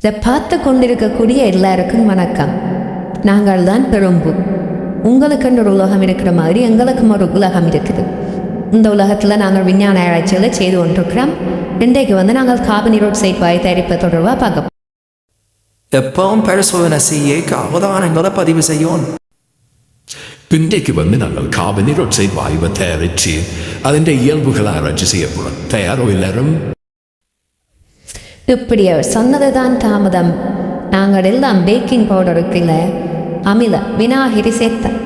இதை பார்த்து கொண்டிருக்கக்கூடிய எல்லாருக்கும் வணக்கம். நாங்கள் தான் பெரும்பு. உங்களுக்குன்னு ஒரு உலகம் இருக்கிற மாதிரி எங்களுக்கும் ஒரு உலகம் இருக்குது. இந்த உலகத்தில் நாங்கள் விஞ்ஞான ஆராய்ச்சிகளை செய்து கொண்டிருக்கிறோம். இன்றைக்கு நாங்கள் கார்பனீரோட்சைட் வாயு தயாரிப்பை தொடர்பாக பார்க்க எப்பவும் பரிசோதனை செய்ய அவதானங்களை பதிவு செய்யும். இன்றைக்கு நாங்கள் கார்பனீரோட்சைட் வாயுவை தயாரித்து അതിൻ്റെ இயல்புகளை ஆராய்ச்சி செய்யப்படும். தயாரோ எல்லாரும்? இப்படி அவர் சொன்னதுதான் தாமதம். நாங்கள் எல்லாம் பேக்கிங் பவுடருக்குள்ள அமில வினாகிரி சேர்த்தோம்.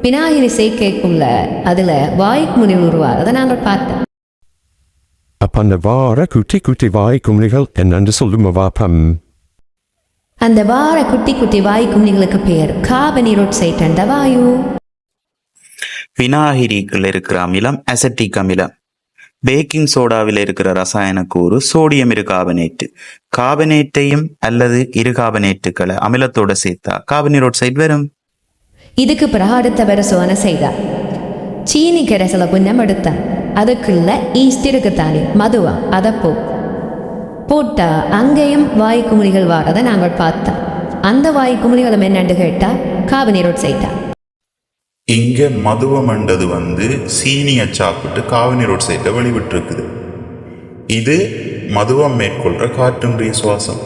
வினாகிரி சேர்க்கைக்குள்ள அதில் வாய்க்குமுனி உருவாகிறத நாங்கள் பார்த்தோம். அப்போ அந்த வார குட்டி குட்டி வாய்க்குமுனிகள் என்னென்று சொல்லுமா வாப்பம்? அந்த வார குட்டி குட்டி வாய்க்குமுனிகளுக்கு பேர் கார்பனீரோட்சைட் என்ற வாயு. வினாகிரிக்குள்ள இருக்கிற அமிலம் அசெட்டிக் அமிலம். பேக்கிங் சோடாவில் இருக்கிற ரசாயன கூறு சோடியம் இருகார்பனேட்டு. கார்பனேட்டையும் அல்லது இருகார்பனேட்டுகளை அமிலத்தோட சேர்த்தா கார்பனீரோட்சைட் வரும். இதுக்கு பிறகு அடுத்த பரிசோதனை செய்தார். சீனி கரைசலை கொஞ்சம் எடுத்தான். அதுக்குள்ள ஈஸ்ட் இருக்குத்தானே, மதுவா, அதை போட்டா அங்கேயும் வாய்க்குமுனிகள் வாரதை நாங்கள் பார்த்தோம். அந்த வாய்க்குமுனிகளும் என்னென்று கேட்டா கார்பனீரோட்சைட்டா. இங்கே மதுவமண்டது சீனியை சாப்பிட்டு கார்பனீரோட்சைட்டை வெளிவிட்டுருக்குது. இது மதுவம் மேற்கொள்கிற காற்றின்றிய சுவாசம்.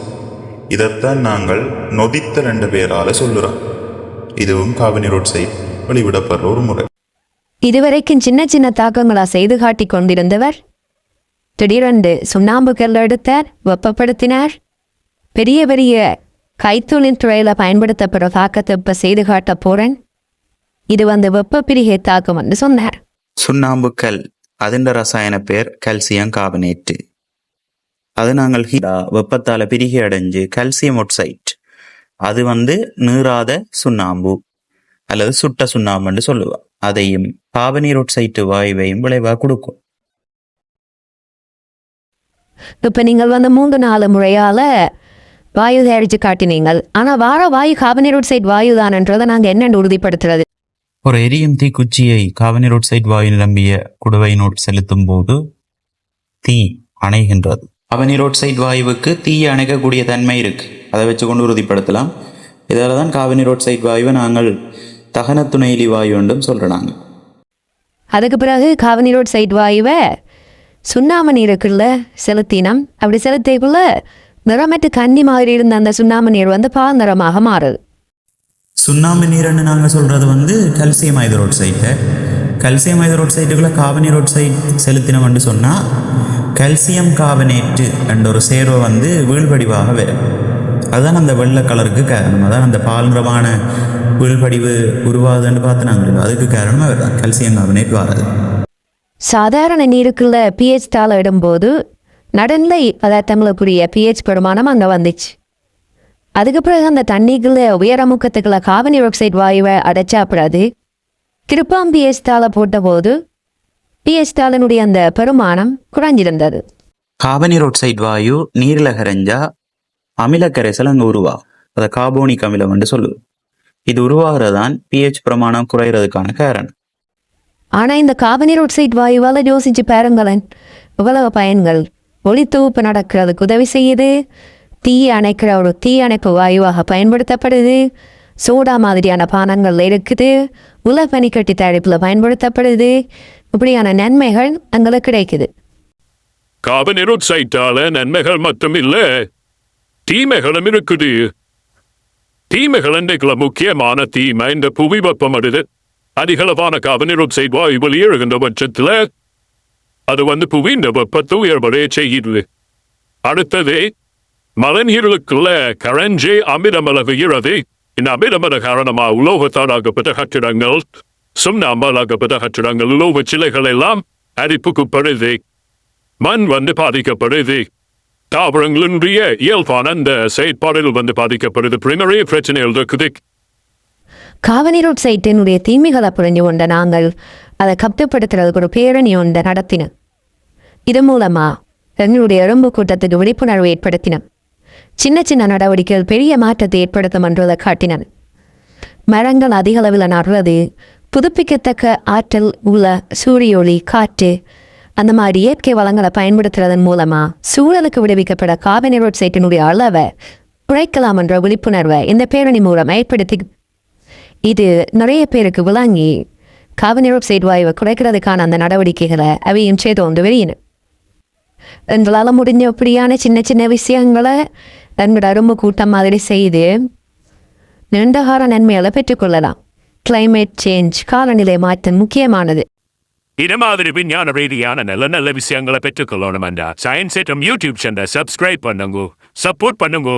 இதைத்தான் நாங்கள் நொதித்தல் என்ற பெயரால் சொல்லுறோம். இதுவும் கார்பனீரோட்சைட் வெளிவிடப்படுற ஒரு முறை. இதுவரைக்கும் சின்ன சின்ன தாக்கங்களா செய்து காட்டி கொண்டிருந்தவர் திடீரென்று சுண்ணாம்பு கல் எடுத்தார், வெப்பப்படுத்தினார். பெரிய பெரிய கைத்தொழில் துறையில் பயன்படுத்தப்படுற தாக்கத்தை இப்போ செய்து காட்ட போறேன். இது வெப்ப பிரிகை தாக்கம் என்று சொன்னார். சுண்ணாம்பு கல் அதன் ரசாயன பேர் கால்சியம் கார்பனேட்டு. அது நாங்கள் வெப்பத்தால பிரிகை அடைஞ்சு கால்சியம் ஒட்சைட். அது நீராத சுண்ணாம்பு அல்லது சுட்ட சுண்ணாம்புன்னு சொல்லுவோம். அதையும் கார்பனீரோட்சைட்டு வாயுவையும் விளைவாக கொடுக்கும். இப்போ நீங்கள் 3-4 முறையால வாயு தயாரித்து காட்டினீங்கள். ஆனால் வார வாயு கார்பனீரோட்சைட் வாயு தானன்றதை நாங்கள் என்னென்று உறுதிப்படுத்துறது? ஒரு எரியும் தீக்குச்சியை கார்பனீரோட்சைட் வாயு நிரம்பிய குடுவையினோடு செலுத்தும் போது தீ அணைகின்றது. கார்பனீரோட்சைட் வாயுவுக்கு தீயை அணைக்கக்கூடிய தன்மை இருக்கு. அதை வச்சு கொண்டு உறுதிப்படுத்தலாம். இதால தான் கார்பனீரோட்சைட் வாயுவை நாங்கள் தகன துணையிலி வாயு என்றும் சொல்றாங்க. அதுக்கு பிறகு கார்பனீரோட்சைட் வாயுவை சுண்ணாம்பு நீருக்குள்ள செலுத்தினம். அப்படி செலுத்திக்குள்ள நிறமற்ற கன்னி மாதிரி இருந்த அந்த சுண்ணாம்பு நீர் பால் நிறமாக மாறுது. சுண்ணாம்பு நீர்ன்னு நாங்கள் சொல்றது கல்சியம் ஹைட்ரோட்சைட்டை. கல்சியம் ஹைட்ரோட்சைட்டுக்குள்ள கார்பனீரோட்சைட் செலுத்தினோம்னு சொன்னால் கல்சியம் கார்பனேட்டு என்ற ஒரு சேர்வை வீழ்வடிவாக வரும். அதுதான் அந்த வெள்ளை கலருக்கு காரணம். அதான் அந்த பால் நிறமான வீழ்வடிவு உருவாகுதுன்னு பார்த்து நாங்கள் அதுக்கு காரணமாக வருதான் கல்சியம் கார்பனேட் வாரது. சாதாரண நீருக்குள்ள pH தாள இடும்போது நடுநிலை பதார்த்தங்களுக்குரிய pH பெருமானம் அங்கே வந்துச்சு. அதுக்கு பிறகு அந்த தண்ணிக்குள்ள உயரமுக்கத்துக்குள்ள கார்பனீரோட்சைட் வாயுவை அடைச்சாப்படாது. திருப்பாம் pH தாள போட்ட போது pH தாளனுடைய அந்த பெருமானம் குறைஞ்சிருந்தது. கார்பனீரோட்சைட் வாயு நீரில் கரைஞ்சா அமில கரைசல் அங்கே உருவாகும். அதை கார்போனிக் அமிலம் என்று சொல்லுது. இது உருவாகிறதான் pH பிரமாணம் குறைகிறதுக்கான காரணம். ஆனால் இந்த கார்பனீரோட்சைட் வாயுவால் யோசிச்சு பாருங்களேன், இவ்வளவு பயன்கள். ஒளி தொகுப்பு நடக்கிறதுக்கு உதவி செய்யுது. தீ அணைக்கிற ஒரு தீ அணைப்பு வாயுவாக பயன்படுத்தப்படுது. சோடா மாதிரியான பானங்கள் இருக்குது. உலப்பனிக்கட்டி தயாரிப்பில் பயன்படுத்தப்படுது. இப்படியான நன்மைகள் எங்களுக்கு கிடைக்குது. கார்பனீரோட்சைட்டால நன்மைகள் மட்டும் இல்லை, தீமைகளும் இருக்குது. தீமைகள் இன்றைக்குள்ள முக்கியமான தீமை இந்த புவி வெப்பமடுது. அதிகளவான கார்பனீரோட்சைட் வாயு வெளியேறுகின்ற பட்சத்தில் அது புவியின் வெப்பத்தை உயர்வடைய செய்கிறது. அடுத்தது மழைநீர்களுக்குள்ள கரைஞ்சே அமிலமளவு உயர்வது. இந்த அமிலமல காரணமாக உலோகத்தால் ஆகப்பட்ட கட்டிடங்கள், சுண்ணாம்பால் ஆகப்பட்ட கட்டிடங்கள், உலோக சிலைகள் எல்லாம் அரிப்புக்குப்படுது. மண் பாதிக்கப்படுது. தாவரங்களினுடைய இயல்பான அந்த செயற்பாடுகள் பாதிக்கப்படுது. பிரிமரி பிரச்சனைகள் இருக்குது. கார்பனீரோட்சைட்டினுடைய தீமைகளை புரிஞ்சு கொண்ட நாங்கள் அதை கட்டுப்படுத்துறதுக்கு ஒரு பேரணி ஒன்றை நடத்தினோம். இது மூலமா எங்களுடைய எறும்பு கூட்டத்துக்கு விழிப்புணர்வு ஏற்படுத்தினோம். சின்ன சின்ன நடவடிக்கைகள் பெரிய மாற்றத்தை ஏற்படுத்தும் என்றதை காட்டினோம். மரங்கள் அதிக அளவில் நடுறது, புதுப்பிக்கத்தக்க ஆற்றல் உள்ள சூரிய ஒளி, காற்று, அந்த மாதிரி இயற்கை வளங்களை பயன்படுத்துறதன் மூலமாக சூழலுக்கு விடுவிக்கப்பட கார்பன் டை ஆக்சைடினுடைய அளவை குறைக்கலாம் என்ற விழிப்புணர்வை இந்த பேரணி மூலம் ஏற்படுத்தி இது நிறைய பேருக்கு விளங்கி கார்பன் டை ஆக்சைடு வாயுவை குறைக்கிறதுக்கான அந்த நடவடிக்கைகளை அவையும் செய்து கொண்டு வெளியின எங்களால் முடிஞ்ச அப்படியான சின்ன சின்ன விஷயங்களை தன்னோட அரும்பு கூட்டம் மாதிரி செய்து நீண்டகால நன்மைகளை பெற்றுக்கொள்ளலாம். கிளைமேட் சேஞ்ச் காலநிலை மாற்றம் முக்கியமானது. இது மாதிரி விஞ்ஞான ரீதியான நல்ல நல்ல விஷயங்களை பெற்றுக்கொள்ளணும்டா சயின்ஸ் யூடியூப் சேனலை சப்ஸ்கிரைப் பண்ணுங்க, சப்போர்ட் பண்ணுங்க.